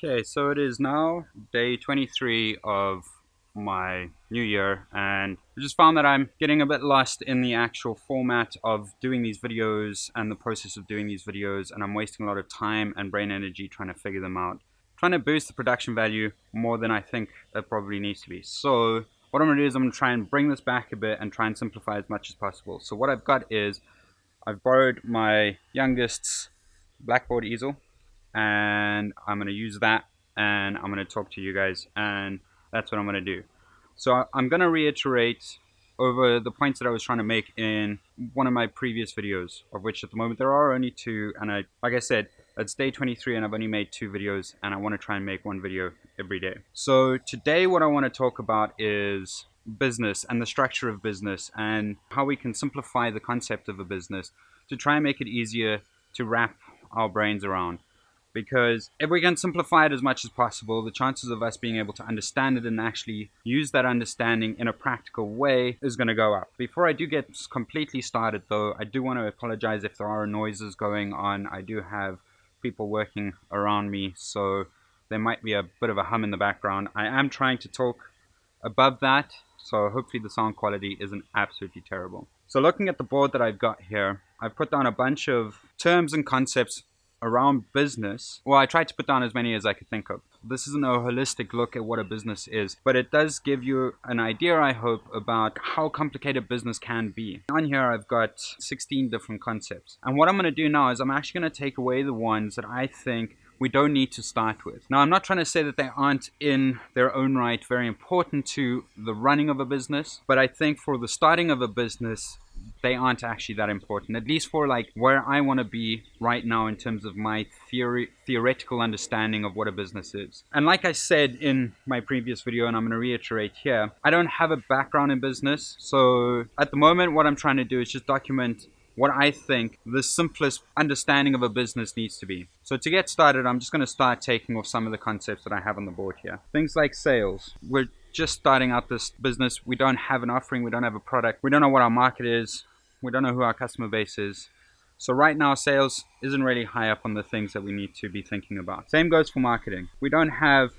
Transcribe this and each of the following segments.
Okay, so it is now day 23 of my new year, and I just found that I'm getting a bit lost in the actual format of doing these videos and the process of doing these videos, and I'm wasting a lot of time and brain energy trying to figure them out, trying to boost the production value more than I think it probably needs to be. So what I'm going to do is I'm going to try and bring this back a bit and try and simplify as much as possible. So what I've got is I've borrowed my youngest's blackboard easel, and I'm going to use that, and I'm going to talk to you guys, and that's what I'm going to do. So I'm going to reiterate over the points that I was trying to make in one of my previous videos, of which at the moment there are only two, and like I said, it's day 23 and I've only made two videos, and I want to try and make one video every day. So today what I want to talk about is business and the structure of business and how we can simplify the concept of a business to try and make it easier to wrap our brains around. Because if we can simplify it as much as possible, the chances of us being able to understand it and actually use that understanding in a practical way is going to go up. Before I do get completely started though, I do want to apologize if there are noises going on. I do have people working around me, so there might be a bit of a hum in the background. I am trying to talk above that, so hopefully the sound quality isn't absolutely terrible. So looking at the board that I've got here, I've put down a bunch of terms and concepts around business. Well, I tried to put down as many as I could think of. This isn't a holistic look at what a business is, but it does give you an idea, I hope, about how complicated business can be. On here I've got 16 different concepts, and what I'm going to do now is I'm actually going to take away the ones that I think we don't need to start with. Now, I'm not trying to say that they aren't in their own right very important to the running of a business, but I think for the starting of a business, they aren't actually that important, at least for like where I want to be right now in terms of my theoretical understanding of what a business is. And like I said in my previous video, and I'm going to reiterate here, I don't have a background in business, so at the moment what I'm trying to do is just document what I think the simplest understanding of a business needs to be. So to get started, I'm just going to start taking off some of the concepts that I have on the board here. Things like sales. We're just starting out this business. We don't have an offering. We don't have a product. We don't know what our market is. We don't know who our customer base is. So right now, sales isn't really high up on the things that we need to be thinking about. Same goes for marketing. We don't have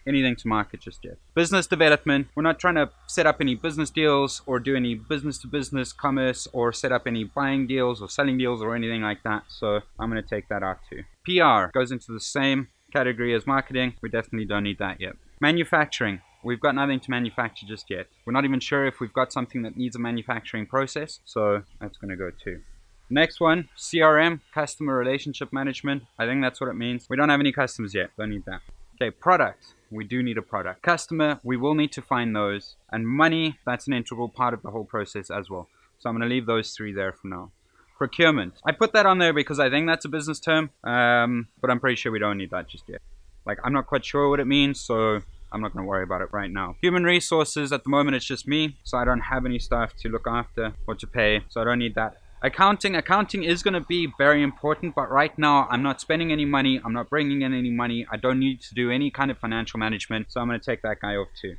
anything to market just yet. Business development, we're not trying to set up any business deals or do any business-to-business commerce or set up any buying deals or selling deals or anything like that. So I'm going to take that out too. PR goes into the same category as marketing. We definitely don't need that yet. Manufacturing. We've got nothing to manufacture just yet. We're not even sure if we've got something that needs a manufacturing process. So that's going to go too. Next one, CRM, customer relationship management. I think that's what it means. We don't have any customers yet. Don't need that. Okay, product. We do need a product. Customer, we will need to find those. And money, that's an integral part of the whole process as well. So I'm going to leave those three there for now. Procurement. I put that on there because I think that's a business term, but I'm pretty sure we don't need that just yet. Like, I'm not quite sure what it means, so I'm not going to worry about it right now. Human resources, at the moment it's just me, so I don't have any staff to look after or to pay, so I don't need that. Accounting is going to be very important, but right now I'm not spending any money, I'm not bringing in any money, I don't need to do any kind of financial management, so I'm going to take that guy off too.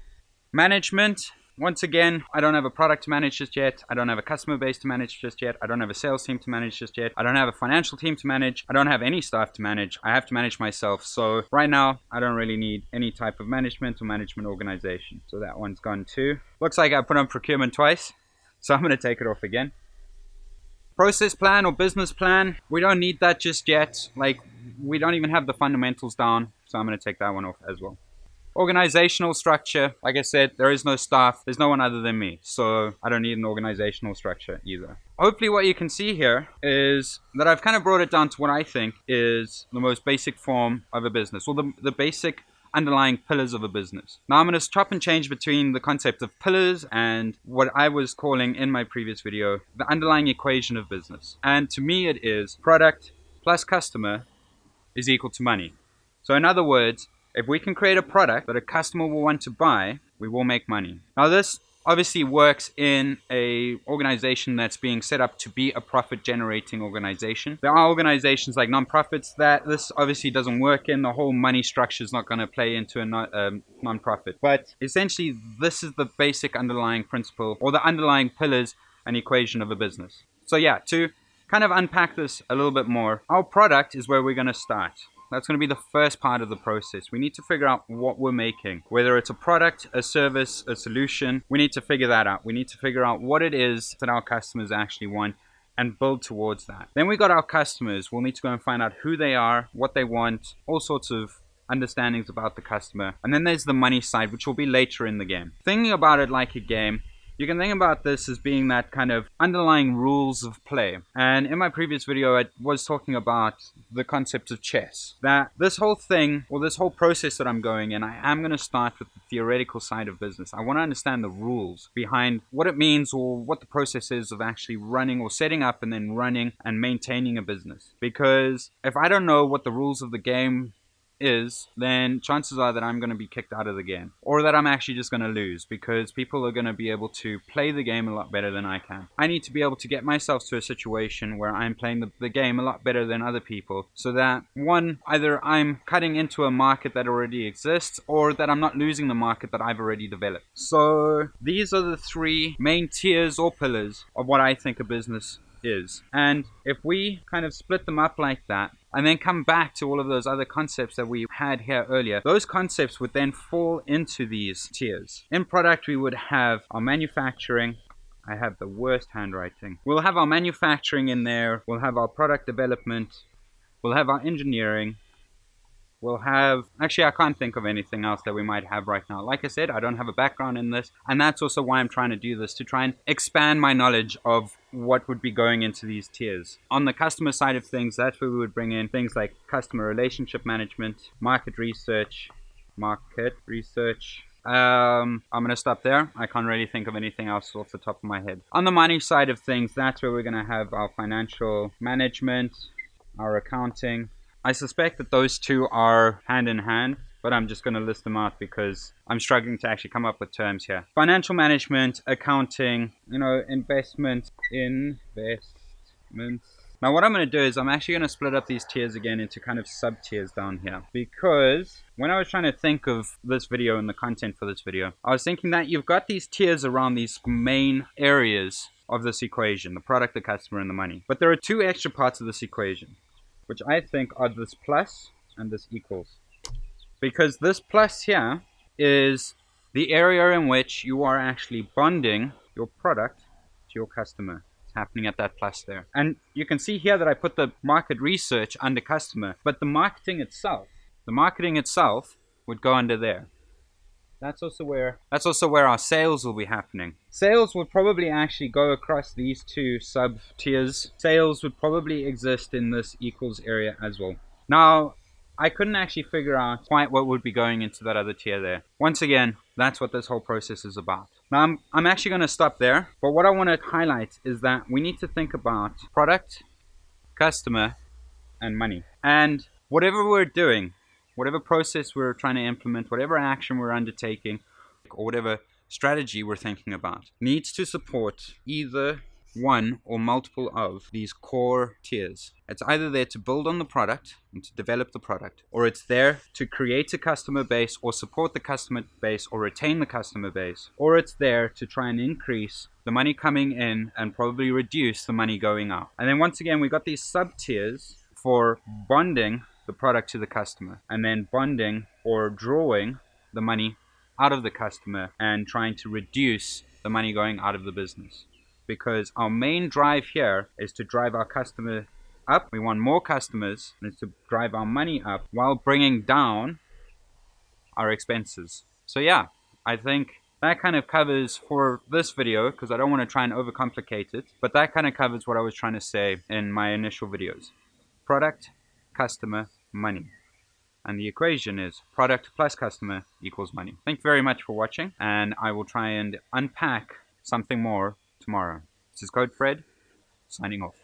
Management, once again, I don't have a product to manage just yet, I don't have a customer base to manage just yet, I don't have a sales team to manage just yet, I don't have a financial team to manage, I don't have any staff to manage, I have to manage myself, so right now I don't really need any type of management or management organization. So that one's gone too. Looks like I put on procurement twice, so I'm going to take it off again. Process plan or business plan, we don't need that just yet. Like, we don't even have the fundamentals down, so I'm going to take that one off as well. Organizational structure, like I said, there is no staff, there's no one other than me, so I don't need an organizational structure either. Hopefully what you can see here is that I've kind of brought it down to what I think is the most basic form of a business, or the basic underlying pillars of a business. Now I'm going to chop and change between the concept of pillars and what I was calling in my previous video the underlying equation of business. And to me it is product plus customer is equal to money. So in other words, if we can create a product that a customer will want to buy, we will make money. Now this obviously works in a organization that's being set up to be a profit generating organization. There are organizations like non-profits that this obviously doesn't work in. The whole money structure is not going to play into a non-profit. But essentially this is the basic underlying principle or the underlying pillars and equation of a business. So yeah, to kind of unpack this a little bit more, our product is where we're going to start. That's going to be the first part of the process. We need to figure out what we're making, whether it's a product, a service, a solution. We need to figure that out. We need to figure out what it is that our customers actually want and build towards that. Then we got our customers. We'll need to go and find out who they are, what they want, all sorts of understandings about the customer. And then there's the money side, which will be later in the game. Thinking about it like a game, you can think about this as being that kind of underlying rules of play. And in my previous video, I was talking about the concept of chess. That this whole thing, or this whole process that I'm going in, I am going to start with the theoretical side of business. I want to understand the rules behind what it means or what the process is of actually running or setting up and then running and maintaining a business. Because if I don't know what the rules of the game is, then chances are that I'm going to be kicked out of the game, or that I'm actually just going to lose, because people are going to be able to play the game a lot better than I can. I need to be able to get myself to a situation where I'm playing the game a lot better than other people, so that one, either I'm cutting into a market that already exists, or that I'm not losing the market that I've already developed. So these are the three main tiers or pillars of what I think a business is. And if we kind of split them up like that, and then come back to all of those other concepts that we had here earlier, those concepts would then fall into these tiers. In product, we would have our manufacturing. I have the worst handwriting. We'll have our manufacturing in there. We'll have our product development. We'll have our engineering. We'll have, actually I can't think of anything else that we might have right now. Like I said, I don't have a background in this, and that's also why I'm trying to do this, to try and expand my knowledge of what would be going into these tiers. On the customer side of things, that's where we would bring in things like customer relationship management, market research. I'm going to stop there. I can't really think of anything else off the top of my head. On the money side of things, that's where we're going to have our financial management, our accounting. I suspect that those two are hand in hand, but I'm just going to list them out because I'm struggling to actually come up with terms here. Financial management, accounting, investment. Now what I'm going to do is I'm actually going to split up these tiers again into kind of sub-tiers down here, because when I was trying to think of this video and the content for this video, I was thinking that you've got these tiers around these main areas of this equation, the product, the customer, and the money. But there are two extra parts of this equation, which I think are this plus and this equals. Because this plus here is the area in which you are actually bonding your product to your customer. It's happening at that plus there. And you can see here that I put the market research under customer, but the marketing itself would go under there. That's also where our sales will be happening. Sales would probably actually go across these two sub tiers. Sales would probably exist in this equals area as well. Now, I couldn't actually figure out quite what would be going into that other tier there. Once again, that's what this whole process is about. Now, I'm actually going to stop there, but what I want to highlight is that we need to think about product, customer, and money. And whatever we're doing, whatever process we're trying to implement, whatever action we're undertaking, or whatever strategy we're thinking about, needs to support either one or multiple of these core tiers. It's either there to build on the product and to develop the product, or it's there to create a customer base or support the customer base or retain the customer base, or it's there to try and increase the money coming in and probably reduce the money going out. And then once again, we've got these sub tiers for bonding the product to the customer, and then bonding or drawing the money out of the customer and trying to reduce the money going out of the business. Because our main drive here is to drive our customer up. We want more customers, and it's to drive our money up while bringing down our expenses. So yeah, I think that kind of covers for this video, because I don't want to try and overcomplicate it, but that kind of covers what I was trying to say in my initial videos. Product, customer, money. And the equation is product plus customer equals money. Thank you very much for watching, and I will try and unpack something more tomorrow. This is CodeF.red, signing off.